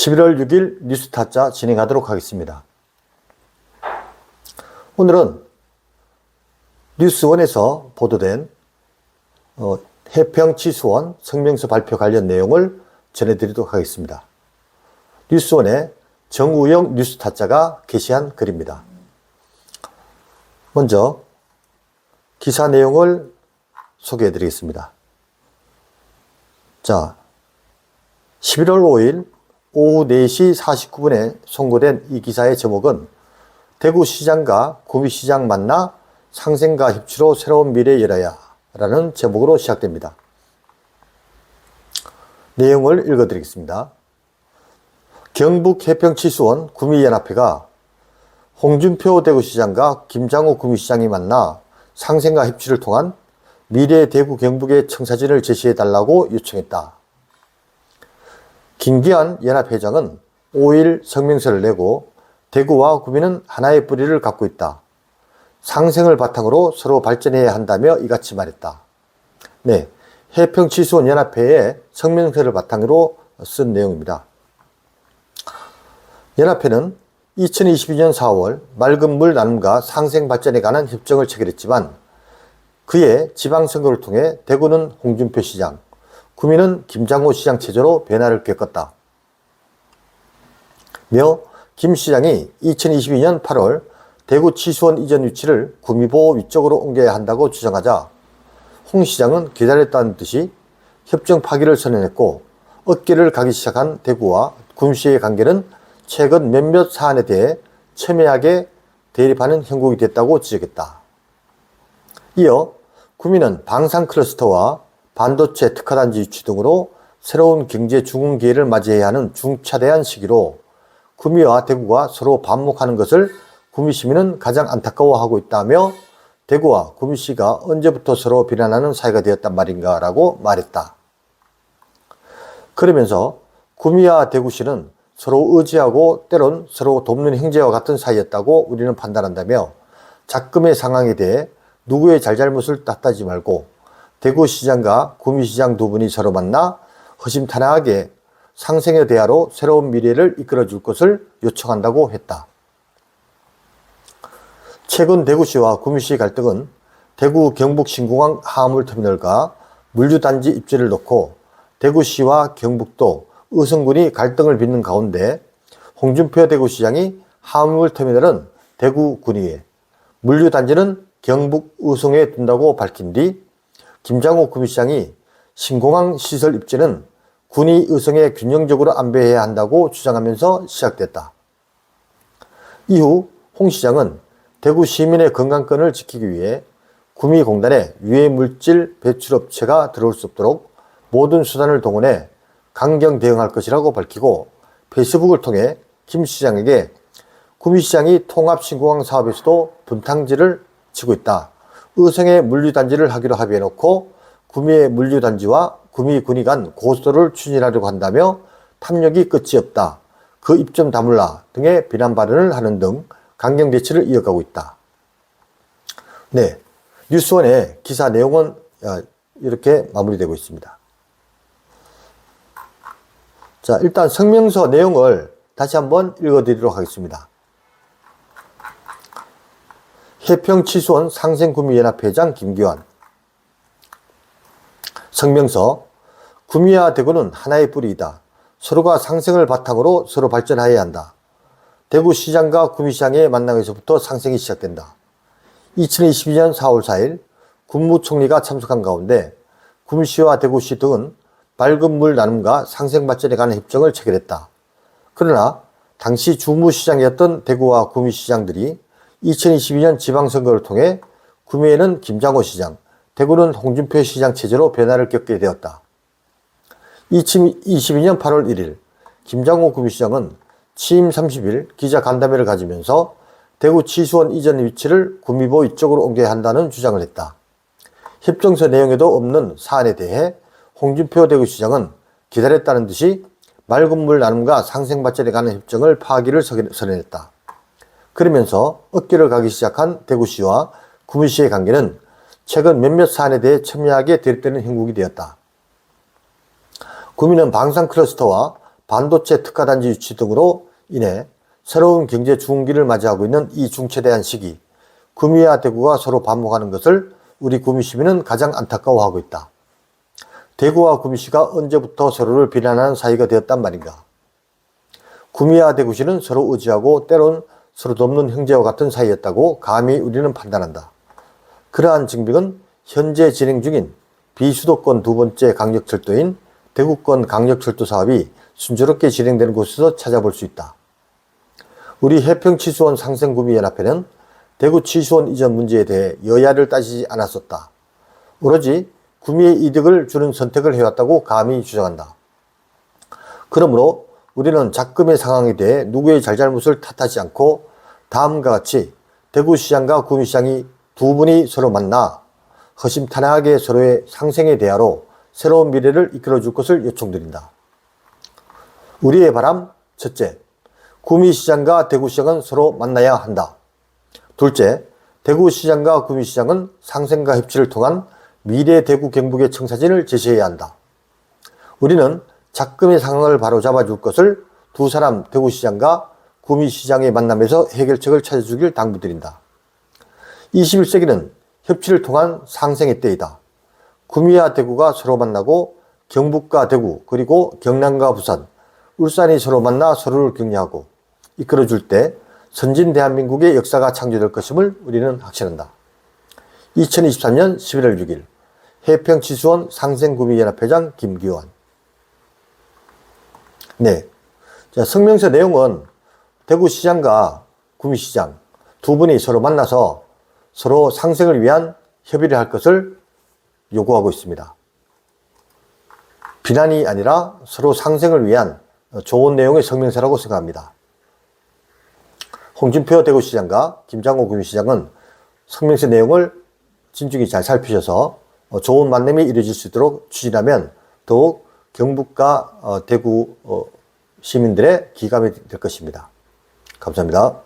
11월 6일 뉴스타짜 진행하도록 하겠습니다. 오늘은 뉴스원에서 보도된 해평치수원 성명서 발표 관련 내용을 전해드리도록 하겠습니다. 뉴스원의 정우영 뉴스타짜가 게시한 글입니다. 먼저 기사 내용을 소개해드리겠습니다. 자, 11월 5일 오후 4시 49분에 송고된 이 기사의 제목은 대구시장과 구미시장 만나 상생과 협치로 새로운 미래 열어야 라는 제목으로 시작됩니다. 내용을 읽어드리겠습니다. 경북 해평치수원 구미연합회가 홍준표 대구시장과 김장호 구미시장이 만나 상생과 협치를 통한 미래 대구 경북의 청사진을 제시해달라고 요청했다. 김기환 연합회장은 5일 성명서를 내고 대구와 구미는 하나의 뿌리를 갖고 있다. 상생을 바탕으로 서로 발전해야 한다며 이같이 말했다. 네, 해평치수원 연합회의 성명서를 바탕으로 쓴 내용입니다. 연합회는 2022년 4월 맑은 물 나눔과 상생 발전에 관한 협정을 체결했지만 그해 지방선거를 통해 대구는 홍준표 시장, 구미는 김장호 시장 체제로 변화를 겪었다. 며 김 시장이 2022년 8월 대구 치수원 이전 위치를 구미보 위쪽으로 옮겨야 한다고 주장하자 홍 시장은 기다렸다는 듯이 협정 파기를 선언했고 어깨를 가기 시작한 대구와 구미시의 관계는 최근 몇몇 사안에 대해 첨예하게 대립하는 형국이 됐다고 지적했다. 이어 구미는 방산 클러스터와 반도체 특화단지 유치 등으로 새로운 경제 중흥 기회를 맞이해야 하는 중차대한 시기로 구미와 대구가 서로 반목하는 것을 구미 시민은 가장 안타까워하고 있다며 대구와 구미시가 언제부터 서로 비난하는 사이가 되었단 말인가 라고 말했다. 그러면서 구미와 대구시는 서로 의지하고 때론 서로 돕는 형제와 같은 사이였다고 우리는 판단한다며 작금의 상황에 대해 누구의 잘잘못을 탓하지 말고 대구시장과 구미시장 두 분이 서로 만나 허심탄회하게 상생의 대화로 새로운 미래를 이끌어줄 것을 요청한다고 했다. 최근 대구시와 구미시 갈등은 대구 경북 신공항 화물터미널과 물류단지 입지를 놓고 대구시와 경북도 의성군이 갈등을 빚는 가운데 홍준표 대구시장이 화물터미널은 대구 군위에, 물류단지는 경북 의성에 둔다고 밝힌 뒤 김장호 구미시장이 신공항 시설 입지는 군위 의성에 균형적으로 안배해야 한다고 주장하면서 시작됐다. 이후 홍 시장은 대구 시민의 건강권을 지키기 위해 구미공단에 유해물질 배출업체가 들어올 수 없도록 모든 수단을 동원해 강경 대응할 것이라고 밝히고 페이스북을 통해 김 시장에게 구미시장이 통합신공항 사업에서도 분탕질을 치고 있다. 의성에 물류단지를 하기로 합의해놓고 구미의 물류단지와 구미군이 간 고속도로를 추진하려고 한다며 탐욕이 끝이 없다. 그 입 좀 다물라 등의 비난 발언을 하는 등 강경 대치를 이어가고 있다. 네, 뉴스원의 기사 내용은 이렇게 마무리되고 있습니다. 자, 일단 성명서 내용을 다시 한번 읽어드리도록 하겠습니다. 해평치수원 상생구미연합회장 김기환. 성명서. 구미와 대구는 하나의 뿌리이다. 서로가 상생을 바탕으로 서로 발전하여야 한다. 대구시장과 구미시장의 만남에서부터 상생이 시작된다. 2022년 4월 4일 국무총리가 참석한 가운데 구미시와 대구시 등은 맑은 물 나눔과 상생 발전에 관한 협정을 체결했다. 그러나 당시 주무시장이었던 대구와 구미시장들이 2022년 지방선거를 통해 구미에는 김장호 시장, 대구는 홍준표 시장 체제로 변화를 겪게 되었다. 2022년 8월 1일 김장호 구미시장은 취임 30일 기자간담회를 가지면서 대구 치수원 이전 위치를 구미보 이쪽으로 옮겨야 한다는 주장을 했다. 협정서 내용에도 없는 사안에 대해 홍준표 대구시장은 기다렸다는 듯이 맑은 물 나눔과 상생 발전에 관한 협정을 파기를 선언했다. 그러면서 어깨를 가기 시작한 대구시와 구미시의 관계는 최근 몇몇 사안에 대해 첨예하게 대립되는 형국이 되었다. 구미는 방산 클러스터와 반도체 특화단지 유치 등으로 인해 새로운 경제 중흥기를 맞이하고 있는 이 중차대한 시기, 구미와 대구가 서로 반목하는 것을 우리 구미시민은 가장 안타까워하고 있다. 대구와 구미시가 언제부터 서로를 비난하는 사이가 되었단 말인가. 구미와 대구시는 서로 의지하고 때론 서로 돕는 형제와 같은 사이였다고 감히 우리는 판단한다. 그러한 증빙은 현재 진행 중인 비수도권 두 번째 강력철도인 대구권 강력철도 사업이 순조롭게 진행되는 곳에서 찾아볼 수 있다. 우리 해평치수원 상생구미연합회는 대구치수원 이전 문제에 대해 여야를 따지지 않았었다. 오로지 구미의 이득을 주는 선택을 해왔다고 감히 주장한다. 그러므로 우리는 작금의 상황에 대해 누구의 잘잘못을 탓하지 않고 다음과 같이 대구시장과 구미시장이 두 분이 서로 만나 허심탄회하게 서로의 상생의 대화로 새로운 미래를 이끌어줄 것을 요청드린다. 우리의 바람, 첫째, 구미시장과 대구시장은 서로 만나야 한다. 둘째, 대구시장과 구미시장은 상생과 협치를 통한 미래 대구 경북의 청사진을 제시해야 한다. 우리는 작금의 상황을 바로 잡아줄 것을 두 사람 대구시장과 구미시장의 만남에서 해결책을 찾아주길 당부드린다. 21세기는 협치를 통한 상생의 때이다. 구미와 대구가 서로 만나고 경북과 대구 그리고 경남과 부산, 울산이 서로 만나 서로를 격려하고 이끌어줄 때 선진 대한민국의 역사가 창조될 것임을 우리는 확신한다. 2023년 11월 6일 해평치수원 상생구미연합회장 김기환. 네, 자, 성명서 내용은 대구시장과 구미시장 두 분이 서로 만나서 서로 상생을 위한 협의를 할 것을 요구하고 있습니다. 비난이 아니라 서로 상생을 위한 좋은 내용의 성명서라고 생각합니다. 홍준표 대구시장과 김장호 구미시장은 성명서 내용을 진중히 잘 살피셔서 좋은 만남이 이루어질 수 있도록 추진하면 더욱 경북과 대구 시민들의 기감이 될 것입니다. 감사합니다.